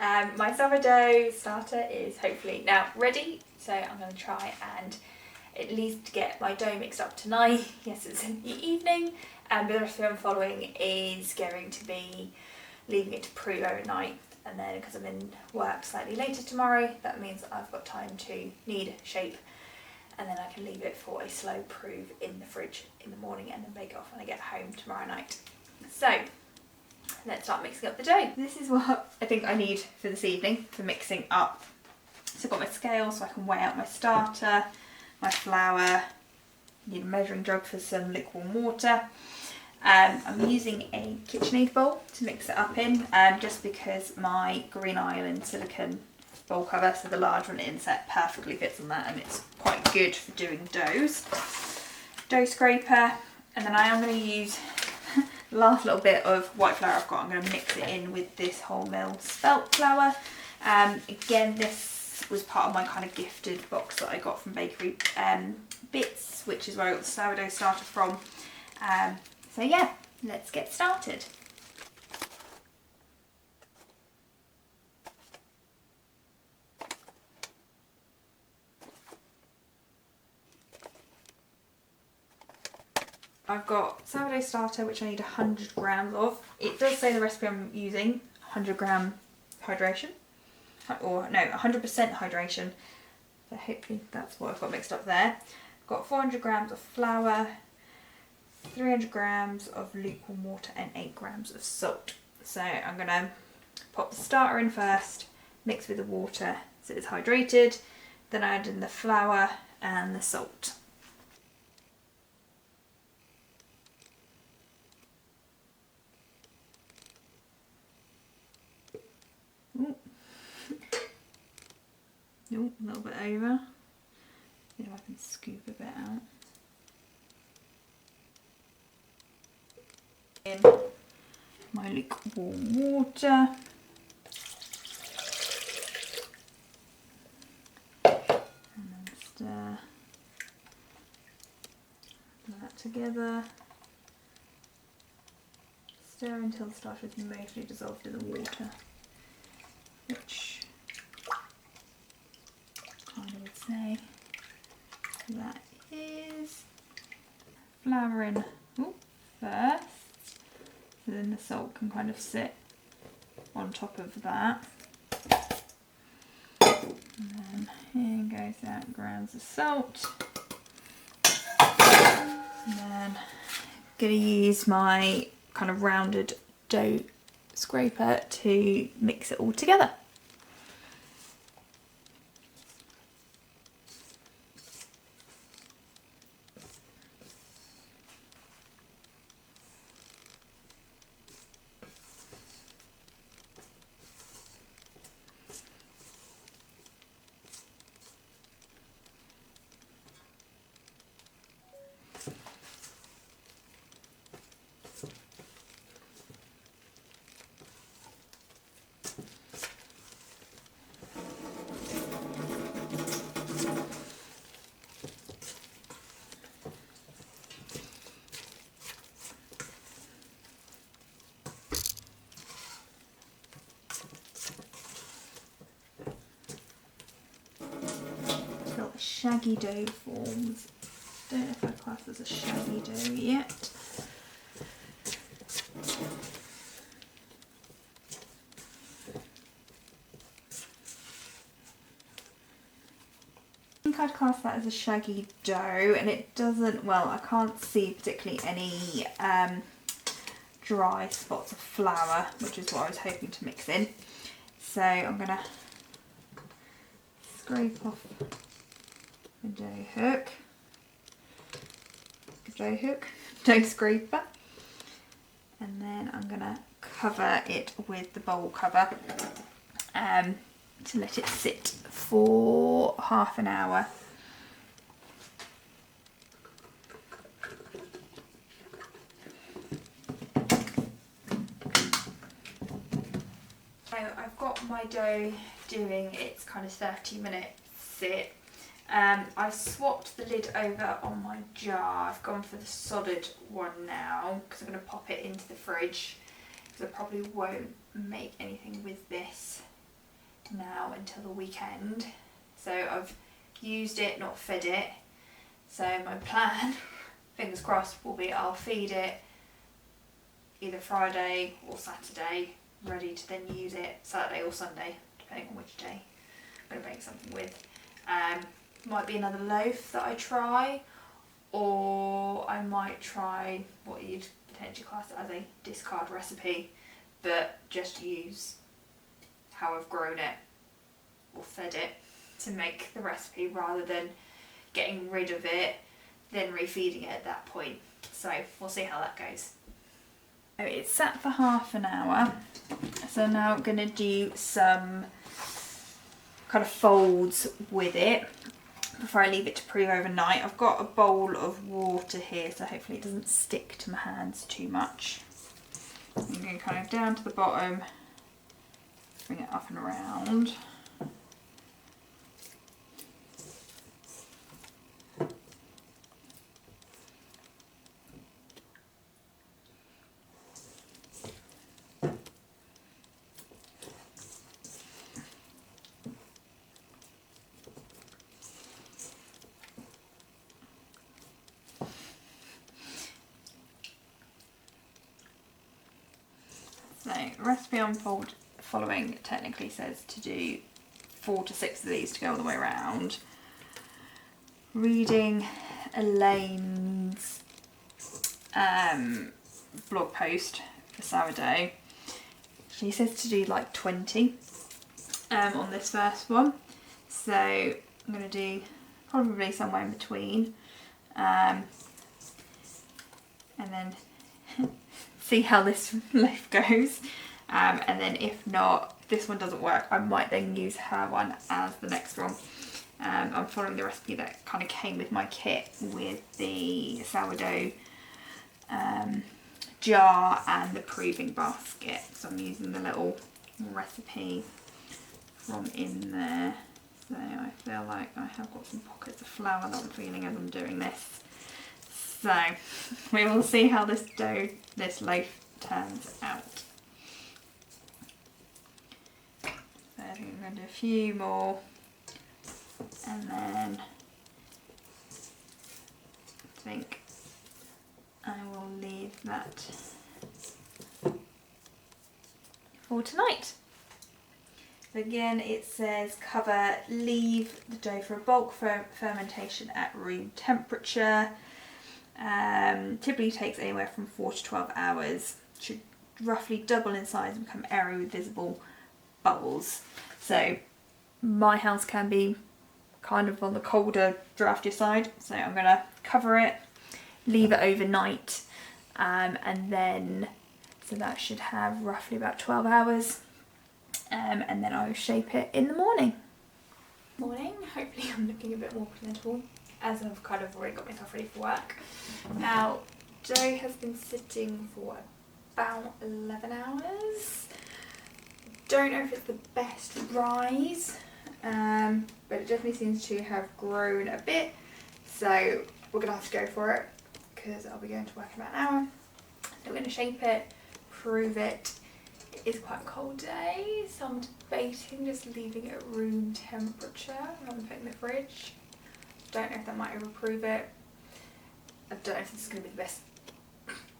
My sourdough starter is hopefully now ready, so I'm going to try and at least get my dough mixed up tonight. Yes, it's in the evening, but the recipe I'm following is going to be leaving it to prove overnight, and then because I'm in work slightly later tomorrow, that means I've got time to knead, shape, and then I can leave it for a slow prove in the fridge in the morning and then bake it off when I get home tomorrow night. So let's start mixing up the dough. This is what I think I need for this evening for mixing up. So I've got my scale so I can weigh out my starter, my flour, need a measuring jug for some lukewarm water. I'm using a KitchenAid bowl to mix it up in, just because my Green Island silicone bowl cover, so the large one inset, perfectly fits on that, and it's quite good for doing doughs. Dough scraper, and then I am going to use the last little bit of white flour I've got. I'm going to mix it in with this wholemeal spelt flour. Again, this was part of my kind of gifted box that I got from Bakery Bits, which is where I got the sourdough starter from. So yeah, let's get started. I've got sourdough starter, which I need 100 grams of. It does say the recipe I'm using 100 gram hydration, or no, 100% hydration. So hopefully that's what I've got mixed up there. I've got 400 grams of flour, 300 grams of lukewarm water, and 8 grams of salt. So I'm going to pop the starter in first, mix with the water so it's hydrated, then I add in the flour and the salt. Ooh, a little bit over. See if I can scoop a bit out. In my lukewarm water. And then stir that together. Stir until the starter is mostly dissolved in the water, which I would say that is. Flour in first, so then the salt can kind of sit on top of that. And then here goes that grams of salt. And then I'm going to use my kind of rounded dough scraper to mix it all together. Shaggy dough forms. Don't know if I'd class as a shaggy dough yet. I think I'd class that as a shaggy dough, and it doesn't, well, I can't see particularly any dry spots of flour, which is what I was hoping to mix in. So I'm going to scrape off a dough scraper, and then I'm going to cover it with the bowl cover to let it sit for half an hour. So I've got my dough doing its kind of 30-minute sit. I've swapped the lid over on my jar. I've gone for the solid one now because I'm going to pop it into the fridge because I probably won't make anything with this now until the weekend. So I've used it, not fed it. So my plan, fingers crossed, will be I'll feed it either Friday or Saturday, ready to then use it Saturday or Sunday, depending on which day I'm going to make something with. Might be another loaf that I try, or I might try what you'd potentially class as a discard recipe, but just use how I've grown it or fed it to make the recipe, rather than getting rid of it, then refeeding it at that point. So we'll see how that goes. It's sat for half an hour, so now I'm going to do some kind of folds with it before I leave it to prove overnight. I've got a bowl of water here, so hopefully it doesn't stick to my hands too much. I'm going kind of down to the bottom, bring it up and around. So, recipe I'm following technically says to do 4 to 6 of these to go all the way around. Reading Elaine's blog post for sourdough, she says to do like 20 on this first one. So I'm going to do probably somewhere in between, and then see how this loaf goes, and then if not, this one doesn't work, I might then use her one as the next one. I'm following the recipe that kind of came with my kit with the sourdough jar and the proving basket, so I'm using the little recipe from in there. So I feel like I have got some pockets of flour that I'm feeling as I'm doing this. So we will see how this loaf turns out. So I think I'm going to do a few more, and then I think I will leave that for tonight. So again, it says leave the dough for a bulk fermentation at room temperature. Typically takes anywhere from 4 to 12 hours. Should roughly double in size and become airy with visible bubbles. So my house can be kind of on the colder, draftier side. So I'm going to cover it, leave it overnight, and then, so that should have roughly about 12 hours. And then I will shape it in the morning. Morning, hopefully I'm looking a bit more presentable, as I've kind of already got myself ready for work. Now, dough has been sitting for about 11 hours. Don't know if it's the best rise, but it definitely seems to have grown a bit. So we're gonna have to go for it, because I'll be going to work in about an hour. So we're gonna shape it, prove it. It is quite a cold day, so I'm debating just leaving it at room temperature rather than putting it in the fridge. Don't know if that might overprove it. I don't know if this is going to be the best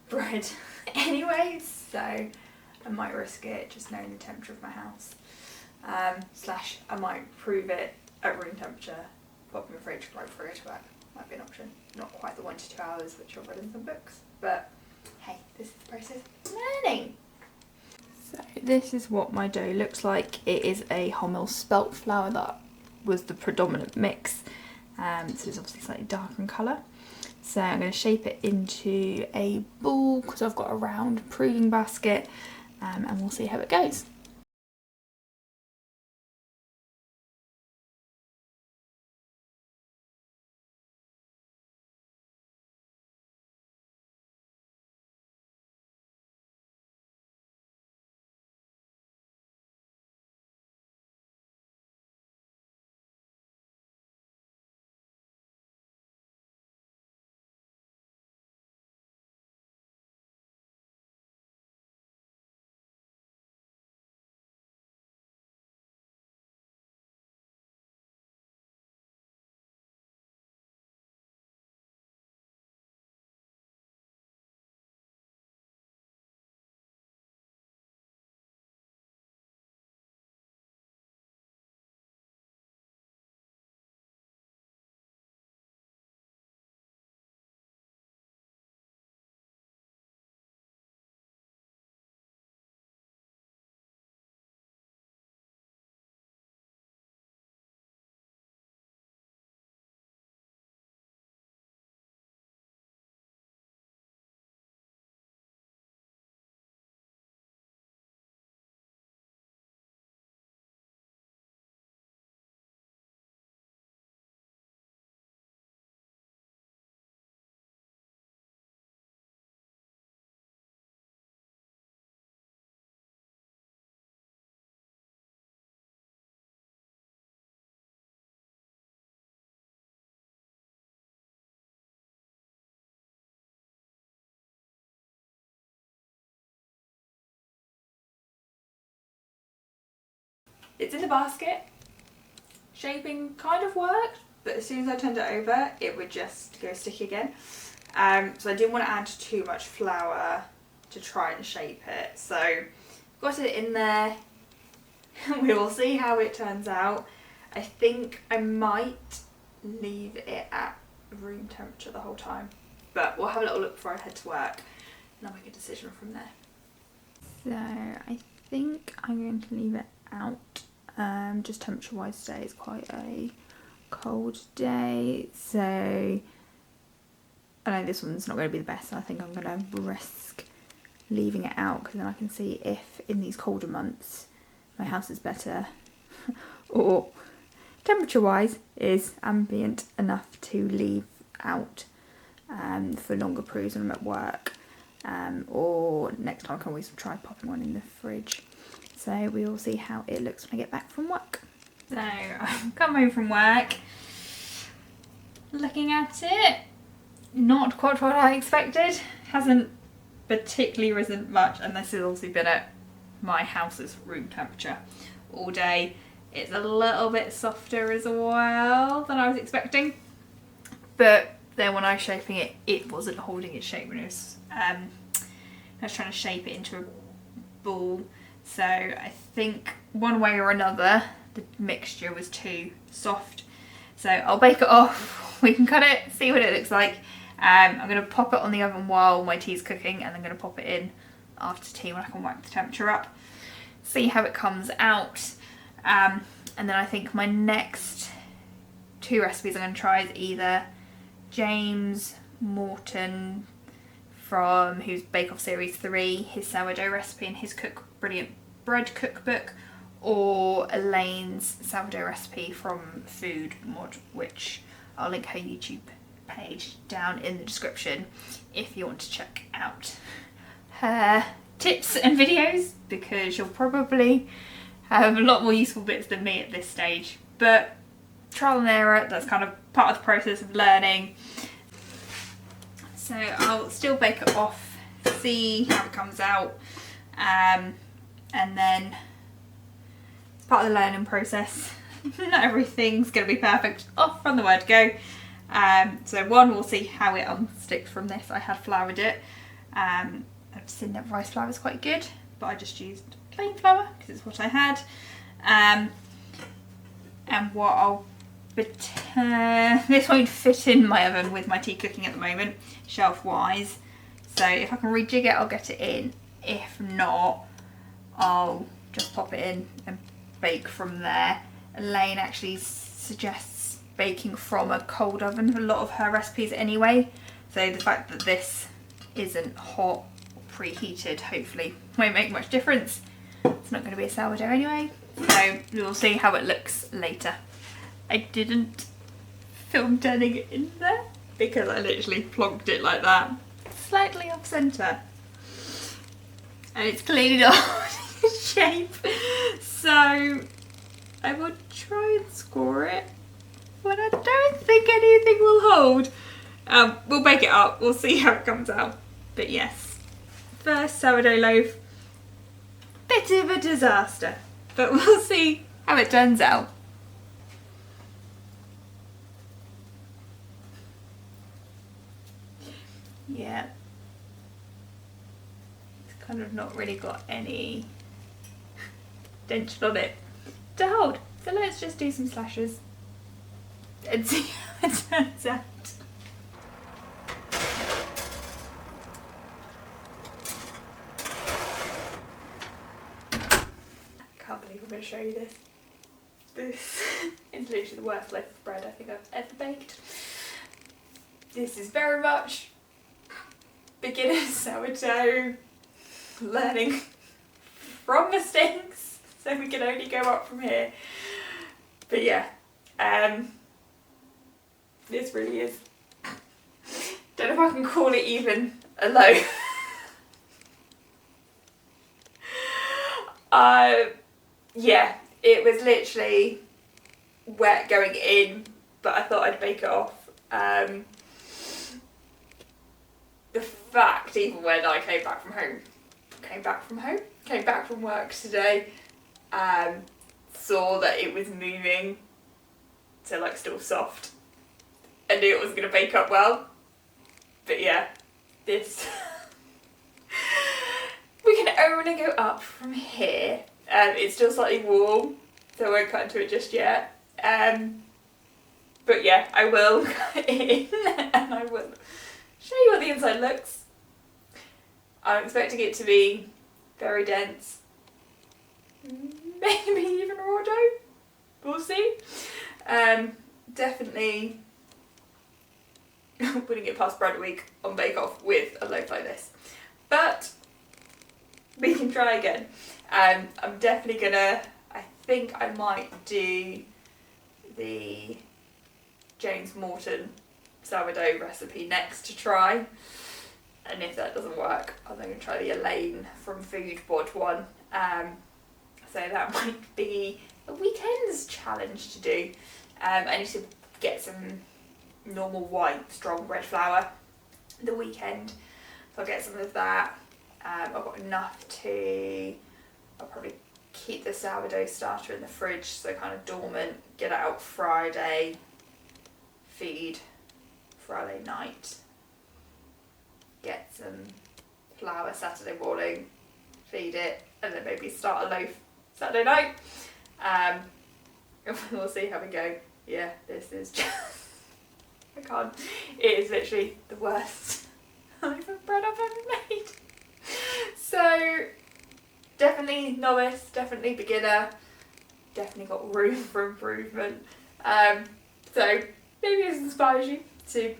bread anyway, so I might risk it just knowing the temperature of my house. Slash I might prove it at room temperature, pop in the fridge right before I go to work. Might be an option. Not quite the 1 to 2 hours which I've read in some books, but hey, this is the process of learning. So this is what my dough looks like. It is a wholemeal spelt flour that was the predominant mix. So it's obviously slightly darker in colour. So I'm going to shape it into a ball because I've got a round proving basket, and we'll see how it goes. it's in the basket. Shaping kind of worked, but as soon as I turned it over, it would just go sticky again. So I didn't want to add too much flour to try and shape it. So got it in there. We will see how it turns out. I think I might leave it at room temperature the whole time, but we'll have a little look before I head to work and I'll make a decision from there. So I think I'm going to leave it out. Just temperature wise today is quite a cold day, so I know this one's not going to be the best, so I think I'm going to risk leaving it out because then I can see if in these colder months my house is better or temperature wise is ambient enough to leave out for longer periods when I'm at work, or next time I can always try popping one in the fridge. So we will see how it looks when I get back from work. So I've come home from work, looking at it, not quite what I expected, hasn't particularly risen much, and this has obviously been at my house's room temperature all day. It's a little bit softer as well than I was expecting, but then when I was shaping it, it wasn't holding its shape when it was, I was trying to shape it into a ball. So I think one way or another the mixture was too soft. So I'll bake it off, we can cut it, see what it looks like. I'm going to pop it on the oven while my tea's cooking, and I'm going to pop it in after tea when I can whack the temperature up. See how it comes out. And then I think my next two recipes I'm going to try is either James Morton from who's Bake Off Series 3, his sourdough recipe and his Brilliant Bread cookbook, or Elaine's sourdough recipe from Food Mod, which I'll link her YouTube page down in the description if you want to check out her tips and videos, because you'll probably have a lot more useful bits than me at this stage. But trial and error, that's kind of part of the process of learning. So I'll still bake it off, see how it comes out, and then part of the learning process. Not everything's going to be perfect off from the word go. So one, we'll see how it unsticks from this. I had floured it. I've seen that rice flour is quite good, but I just used plain flour because it's what I had. And what I'll this won't fit in my oven with my tea cooking at the moment, shelf wise. So if I can rejig it, I'll get it in. If not, I'll just pop it in and bake from there. Elaine actually suggests baking from a cold oven for a lot of her recipes anyway. So the fact that this isn't hot or preheated hopefully won't make much difference. It's not going to be a sourdough anyway. So we'll see how it looks later. I didn't film turning it in there because I literally plonked it like that, slightly off centre, and it's clearly not shape. So I will try and score it, but I don't think anything will hold. We'll bake it up, we'll see how it comes out. But yes, first sourdough loaf, bit of a disaster, but we'll see how it turns out. Yeah, it's kind of not really got any tension on it to hold. So let's just do some slashes and see how it turns out. I can't believe I'm going to show you this. This is literally the worst loaf of bread I think I've ever baked. This is very much beginner sourdough, learning from mistakes, so we can only go up from here. But yeah, this really is, don't know if I can call it even a loaf. Yeah, it was literally wet going in, but I thought I'd bake it off. The fact, even when I came back from work today, saw that it was moving to like still soft. I knew it wasn't going to bake up well. But yeah, this... we can only go up from here. It's still slightly warm, so I won't cut into it just yet. But yeah, I will cut it in and I will show you what the inside looks. I'm expecting it to be very dense. Maybe even raw dough. We'll see. Definitely wouldn't get past bread a week on Bake Off with a loaf like this. But we can try again. I'm definitely gonna, I think I might do the James Morton sourdough recipe next to try. And if that doesn't work, I'm going to try the Elaine from Food Bod one. So that might be a weekend's challenge to do. I need to get some normal white strong bread flour the weekend. So I'll get some of that. I've got enough to, I'll probably keep the sourdough starter in the fridge so kind of dormant, get it out Friday, feed Friday night, get some flour Saturday morning, feed it, and then maybe start a loaf Saturday night. And we'll see how we go. Yeah, this is just, I can't, it is literally the worst loaf of bread I've ever made. So, definitely novice, definitely beginner, definitely got room for improvement. So, maybe this inspires you to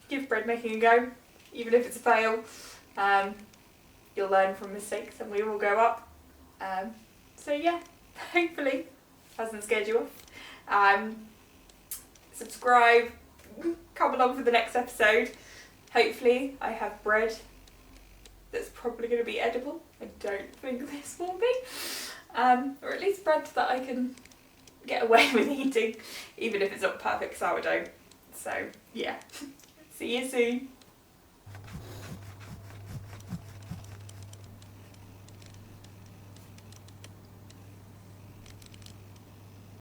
give bread making a go, even if it's a fail. You'll learn from mistakes and we will go up. So yeah, hopefully hasn't scared you off. Subscribe, come along for the next episode. Hopefully I have bread that's probably going to be edible. I don't think this will be. Or at least bread that I can get away with eating, even if it's not perfect sourdough. So yeah, see you soon.